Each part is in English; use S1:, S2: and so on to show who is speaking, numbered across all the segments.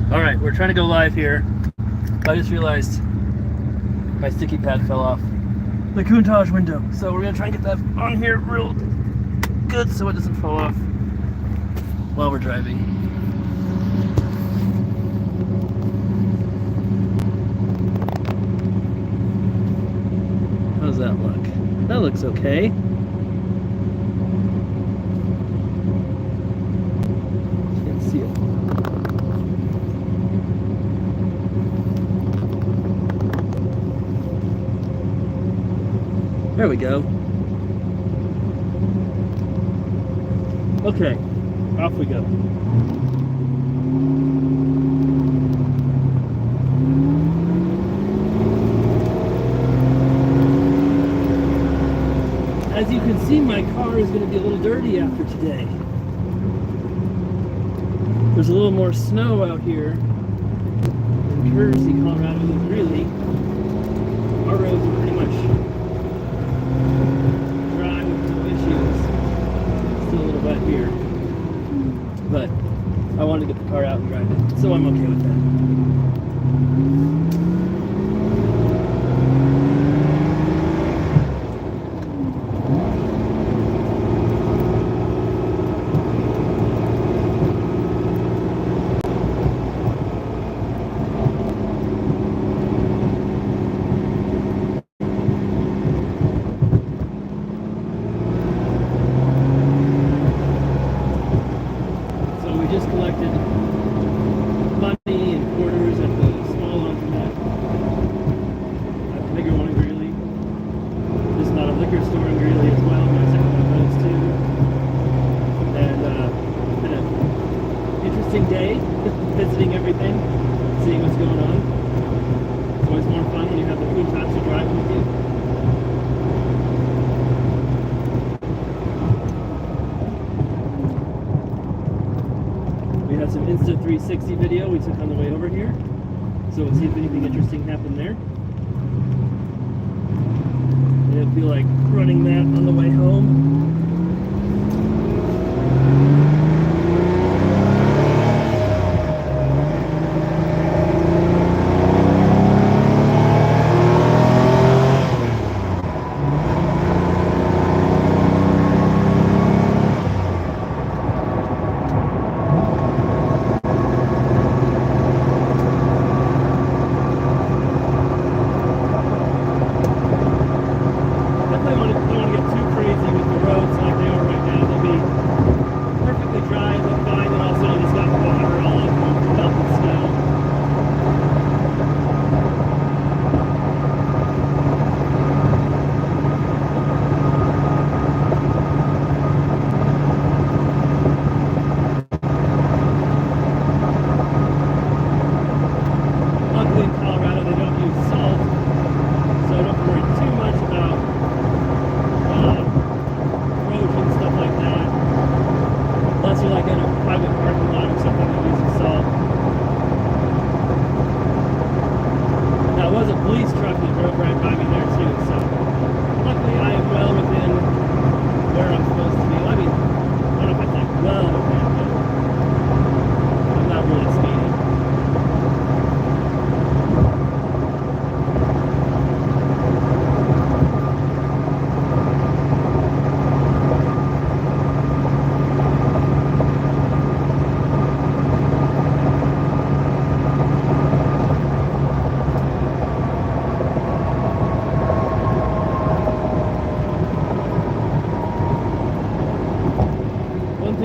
S1: All right, we're trying to go live here. I just realized my sticky pad fell off the Countach window. So we're gonna try and get that on here real good so it doesn't fall off while we're driving. How does that look? That looks okay. Can't see it. There we go. Okay, off we go. As you can see, my car is going to be a little dirty after today. There's a little more snow out here in Jersey, Colorado than Greeley. Our roads are pretty much dry with no issues. Still a little wet here. But I wanted to get the car out and drive it, so I'm okay with that. Just collected money and quarters at the small laundromat. At the bigger one in Greeley. There's not a liquor store in Greeley as well, but I checked out those too. And been an interesting day, visiting everything, seeing what's going on. It's always more fun when you have the Countach driving with you. Some Insta 360 video we took on the way over here, so we'll see if anything interesting happened there. I didn't feel like running that on the way home.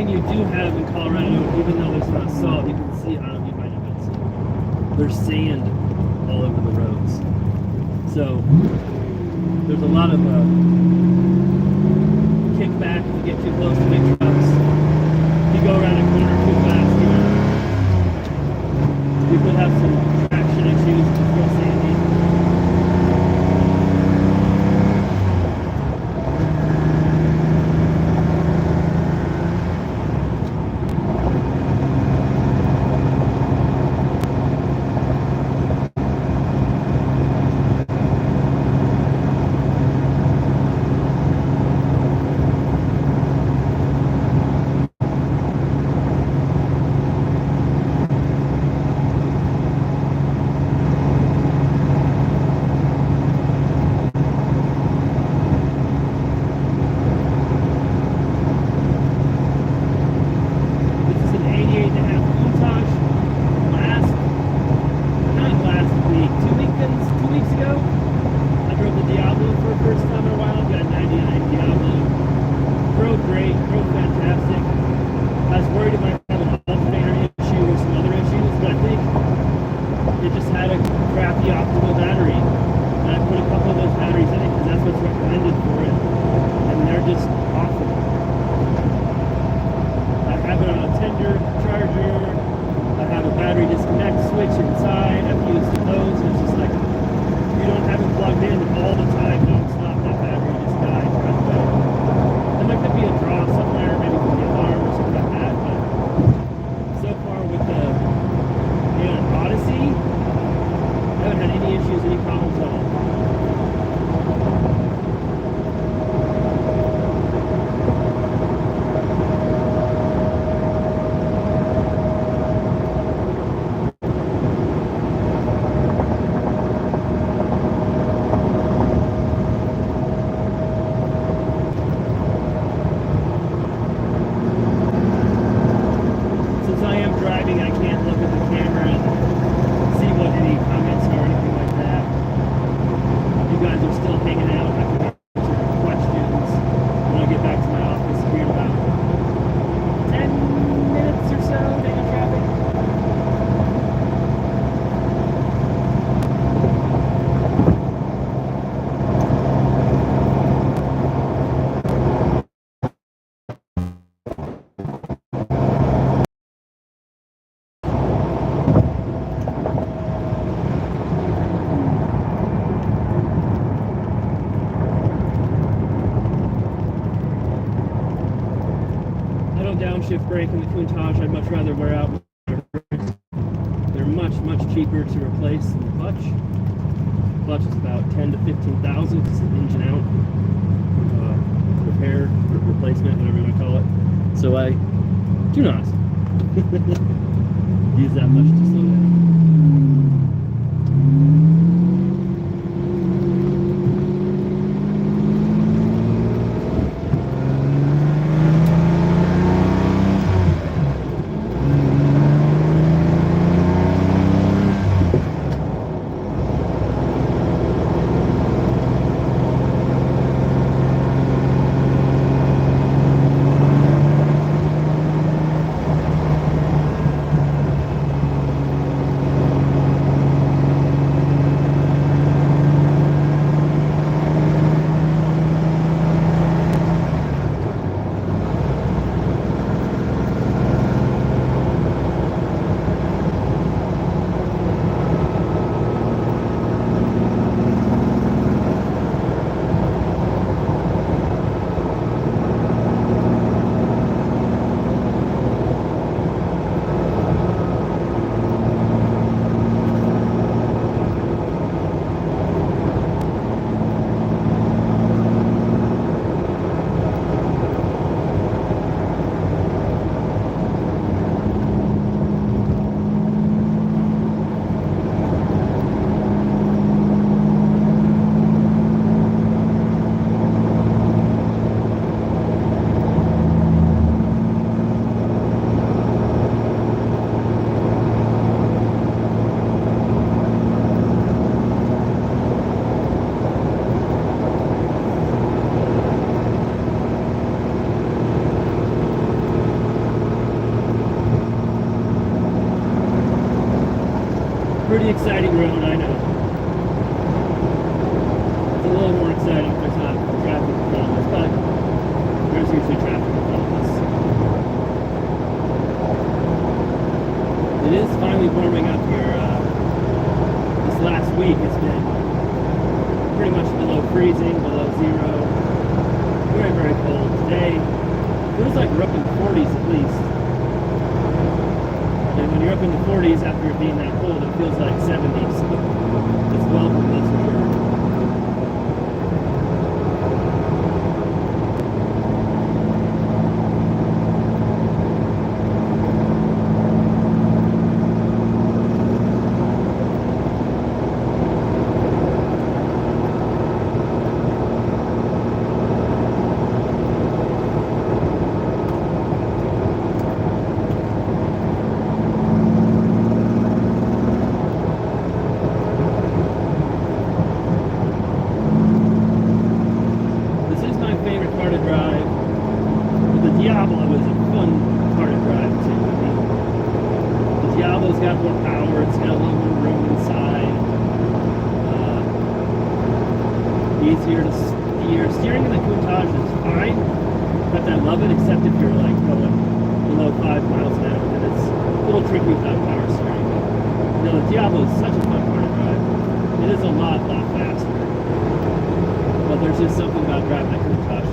S1: You do have in Colorado, even though there's not salt, you can see, I don't know if you might have seen, there's sand all over the roads. So there's a lot of kickback if you get too close to big trucks. If you go around a corner too fast, you could have some traction issues if it's real sandy. it just had a crappy optimal battery. And I put a couple of those batteries in it because that's what's recommended for it. And they're just awful. I have it on a tender charger. I have a battery disconnect switch inside. I've used those. And it's just like, if you don't have it plugged in all the time, non-stop, that battery just dies right away. And there could be a draw somewhere, maybe from the alarm or something like that. But so far with the Odyssey, I haven't had any issues, any problems at all. Since I am driving, I can't look at the camera and see what any comments are or anything like that. You guys are still hanging out. I can answer your questions when I get back to my office here in about 10 minutes or so, taking traffic. I don't downshift brake in the Countach. I'd much rather wear out my brakes. They're much, much cheaper to replace than the clutch. The clutch is about 10 to 15,000 because it's an engine out repair, replacement, whatever you want to call it. So I do not use that much to slow down. Pretty exciting road, I know. It's a little more exciting if there's not traffic in front of us, but there's usually traffic in front of us. It is finally warming up here. This last week it's been pretty much below freezing, below zero. Very, very cold. Today, it feels like we're up in the 40s at least. And when you're up in the 40s after it being that cold, it feels like 70s. It's welcome, that's for sure. Tiobo's got more power. It's got a little more room inside. Easier to steer. Steering in the Countach is fine. But I love it, except if you're like going below 5 miles an hour, then it's a little tricky without power steering. You know, the Tiobo is such a fun car to drive. It is a lot faster. But there's just something about driving a Countach.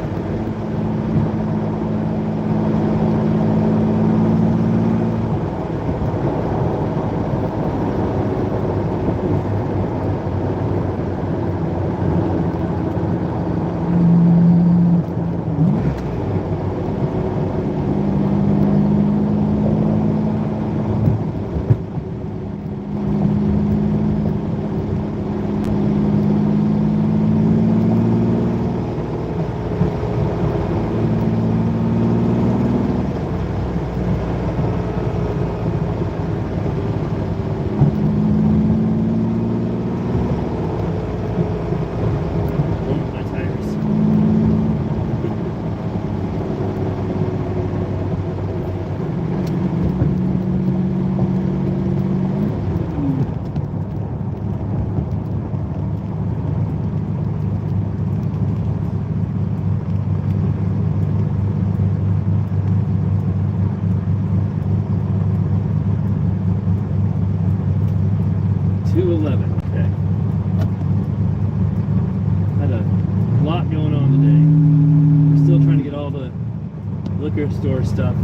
S1: Store stuff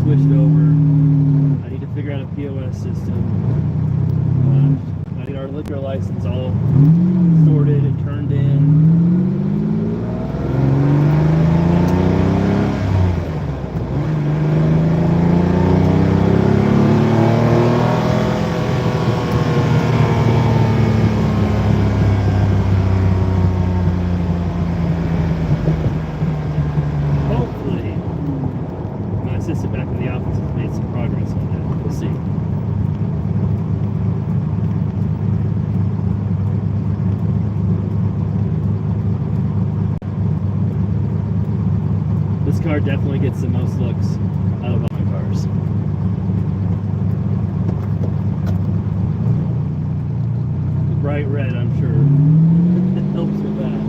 S1: switched over. I need to figure out a POS system. I need our liquor license all sorted and turned in. Car definitely gets the most looks out of all my cars. The bright red, I'm sure, it helps with that.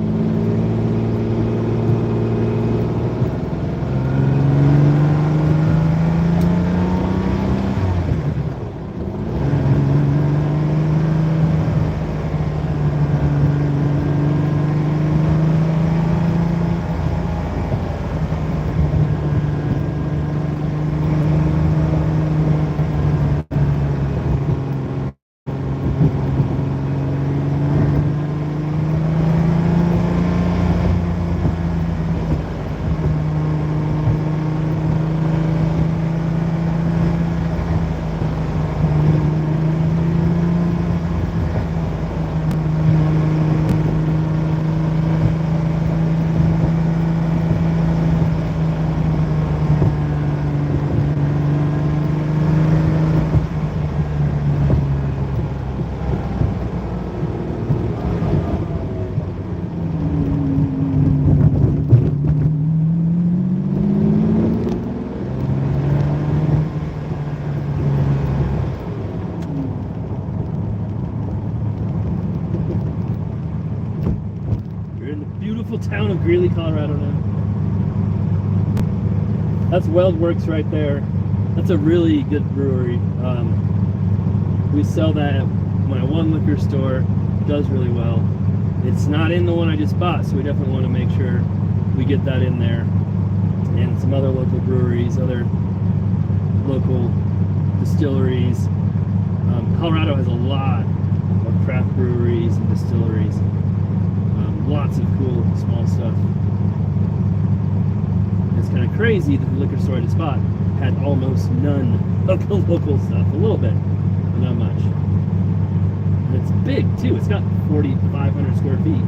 S1: Town of Greeley, Colorado now. That's Weld Works right there. That's a really good brewery. We sell that at my one liquor store. It does really well. It's not in the one I just bought, so we definitely want to make sure we get that in there. And some other local breweries, other local distilleries. Colorado has a lot of craft breweries and distilleries. Lots of cool small stuff. It's kind of crazy that the liquor store I just bought had almost none of the local stuff. A little bit, but not much. And it's big too. It's got 4,500 square feet.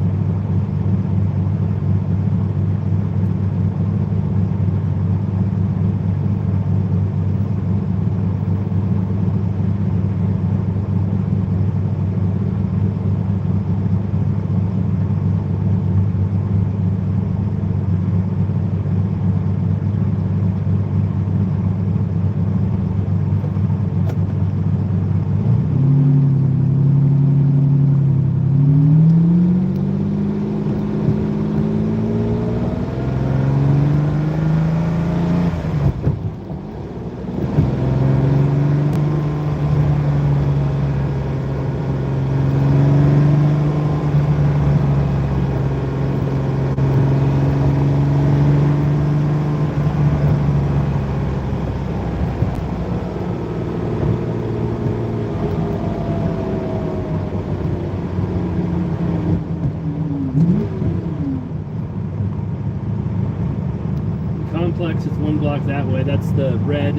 S1: 7plex. It's one block that way. That's the red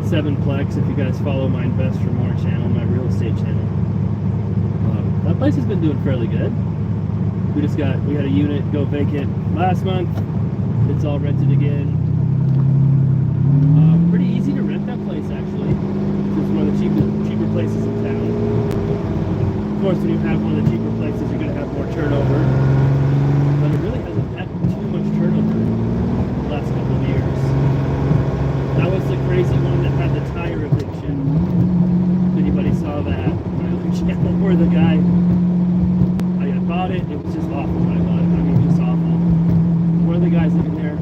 S1: 7plex. If you guys follow my Investfourmore channel, my real estate channel, that place has been doing fairly good. We had a unit go vacant last month. It's all rented again. Pretty easy to rent that place, actually. It's one of the cheaper places in town. Of course, when you have one of the cheaper places, you're going to have more turnover. But it really hasn't had too much turnover the last couple of years. That was the crazy one that had the tire eviction. If anybody saw that on my other channel, where the guy, I bought it, it was just awful when I bought it. I mean, just awful. One of the guys living there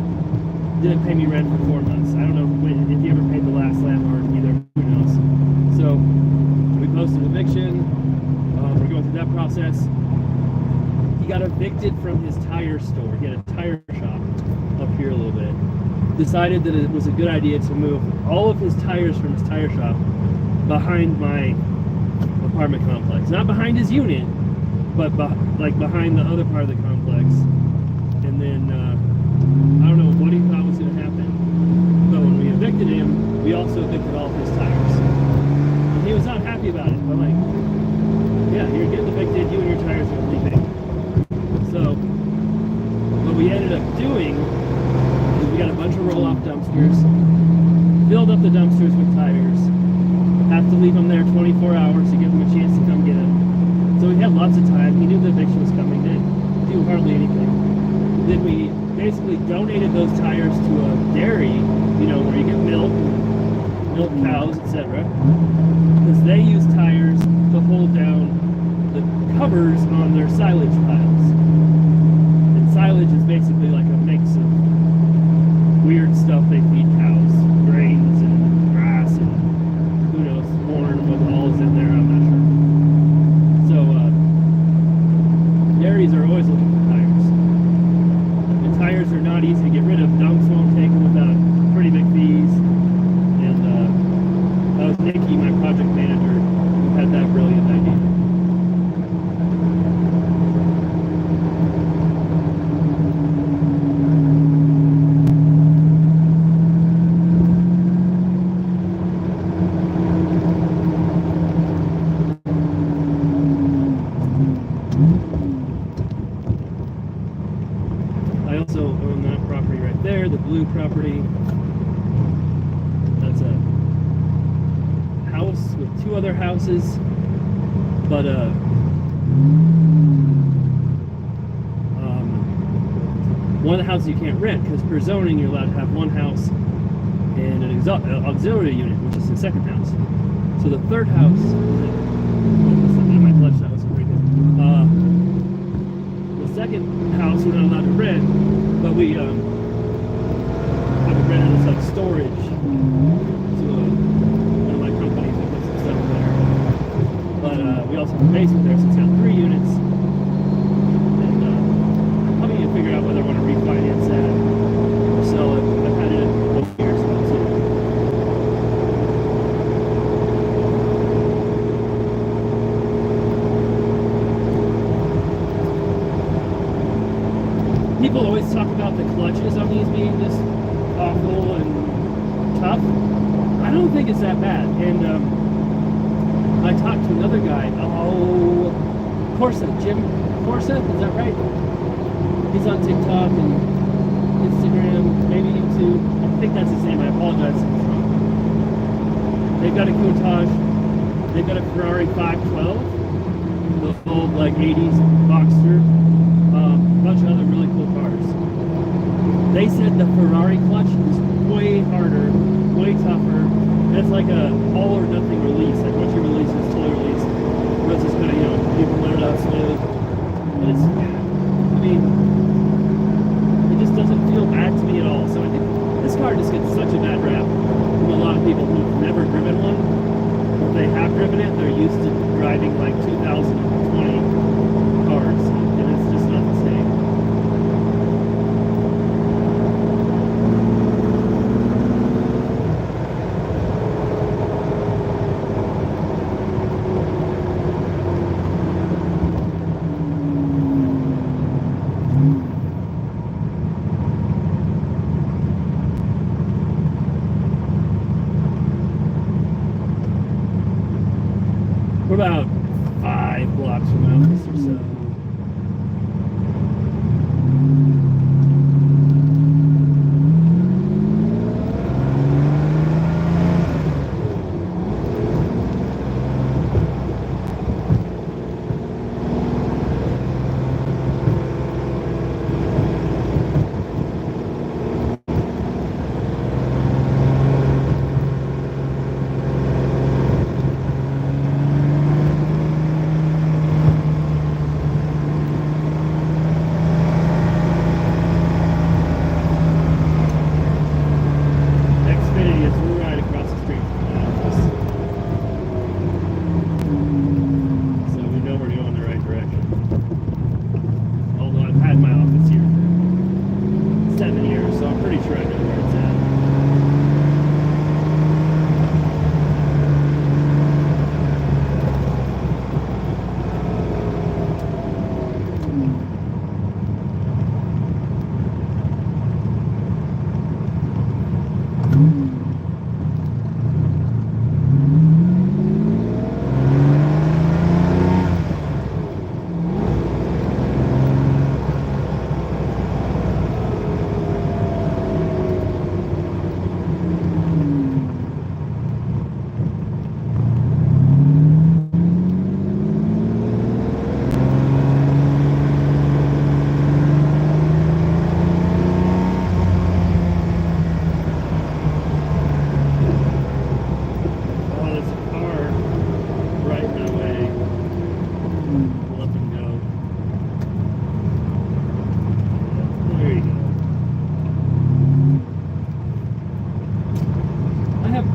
S1: didn't pay me rent for 4 months. I don't know if he ever paid the last landlord either. Who knows? So we posted eviction. We're going through that process. He got evicted from his tire store. He had a tire shop up here a little bit. Decided that it was a good idea to move all of his tires from his tire shop behind my apartment complex. Not behind his unit, but like behind the other part of the complex. And then I don't know what he thought was going to happen, but when we evicted him, we also evicted all of his tires. And he was not happy about it. I'm like, yeah, you're getting evicted, you and your tires are leaving. So what we ended up doing is we got a bunch of roll-off dumpsters, filled up the dumpsters with tires, have to leave them there 24 hours to give them a chance to come get them. So we had lots of time. He knew the eviction was coming, didn't do hardly anything. Then we basically donated those tires to a dairy, you know, where you get milk cows, etc. Because they use tires to hold down the covers on their silage piles. And silage is basically like a mix of weird stuff they feed cows, grains and grass and who knows, corn, what all is in there, I'm not sure. So dairies are always looking for tires. And tires are not easy to get rid of. Dumps won't take them without pretty big fees. And that was Nikki, my project manager, who had that brilliant idea. I also own that property right there, the blue property. That's a house with 2 other houses, but one of the houses you can't rent because per zoning you're allowed to have 1 house and an auxiliary unit, which is the second house. So the third house, my clutch, that was pretty good. The second house we're not allowed to rent, but we have it rented as like storage to one of my companies that puts some stuff there. But we also have a basement there, so it's got 3 units. And I'm probably going to figure out whether I want to refinance that or sell it. I've had it a couple years now too. People always talk about the clutches on these being just awful and tough. I don't think it's that bad. And I talked to another guy, Corsa, Jim Corsa, is that right? He's on TikTok and Instagram, maybe YouTube. I think that's his name. I apologize if it's wrong. They've got a Countach. They've got a Ferrari 512, the old like 80s Boxster. A bunch of other really cool cars. They said the Ferrari clutch is way harder, way tougher. And it's like a all or nothing release. Like once you release it, it's totally released. Or it's just gonna, you can let it out smooth. And it's, I mean, it just doesn't feel bad to me at all. So I think this car just gets such a bad rap from a lot of people who've never driven one. Or if they have driven it, they're used to driving like 2020 cars. And it's just not the same. We're about 5 blocks from my office or so.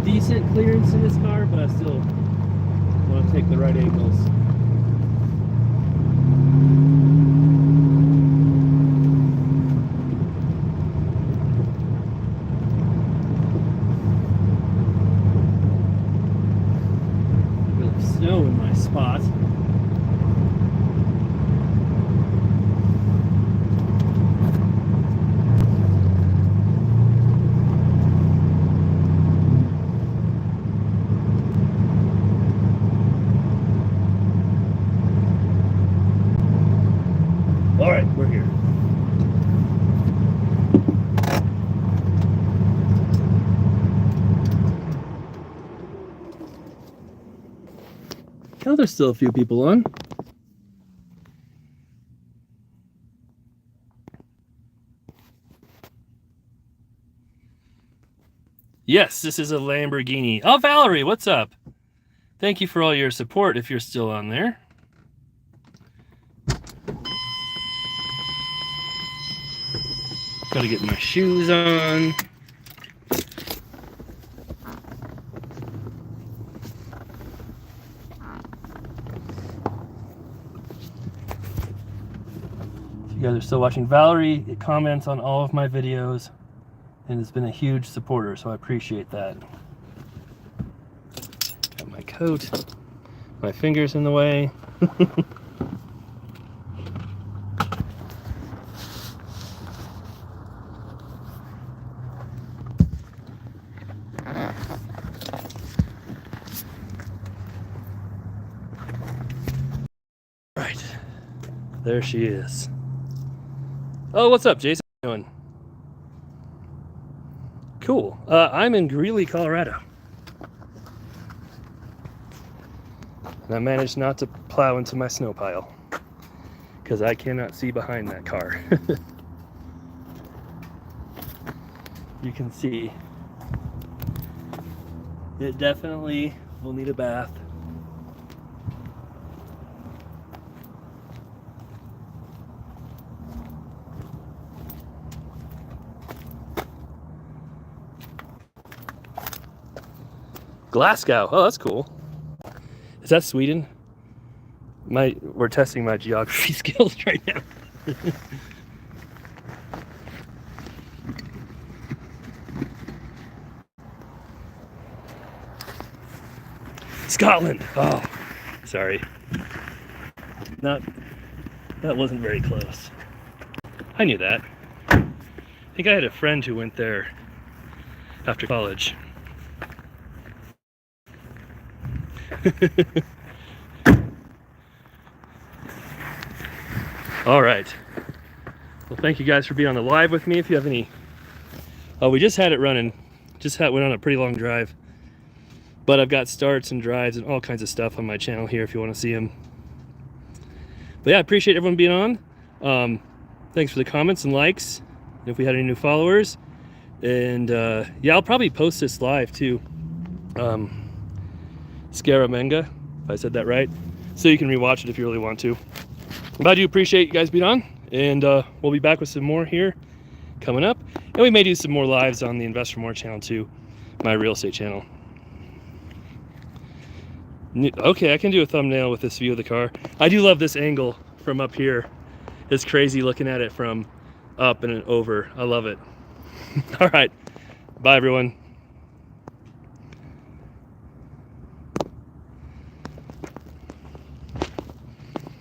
S1: Decent clearance in this car, but I still want to take the right angles. Really snow in my spot. All right, we're here. Oh, there's still a few people on. Yes, this is a Lamborghini. Oh, Valerie, what's up? Thank you for all your support if you're still on there. Gotta get my shoes on. If you guys are still watching, Valerie comments on all of my videos and has been a huge supporter, so I appreciate that. Got my coat, my fingers in the way. Right, there she is. Oh, what's up, Jason? How you doing? Cool. I'm in Greeley, Colorado. And I managed not to plow into my snow pile because I cannot see behind that car. You can see it definitely will need a bath. Glasgow. Oh, that's cool. Is that Sweden? We're testing my geography skills right now. Scotland. Oh, sorry. That wasn't very close. I knew that. I think I had a friend who went there after college. All right. Well, thank you guys for being on the live with me. If you have any, oh, we just had it running. Went on a pretty long drive. But I've got starts and drives and all kinds of stuff on my channel here if you want to see them. But yeah, I appreciate everyone being on. Thanks for the comments and likes. And if we had any new followers. And yeah, I'll probably post this live too. Scaramanga, if I said that right. So you can rewatch it if you really want to. But I do appreciate you guys being on. And we'll be back with some more here coming up. And we may do some more lives on the Investfourmore channel too, my real estate channel. Okay, I can do a thumbnail with this view of the car. I do love this angle from up here. It's crazy looking at it from up and over. I love it. All right, bye everyone.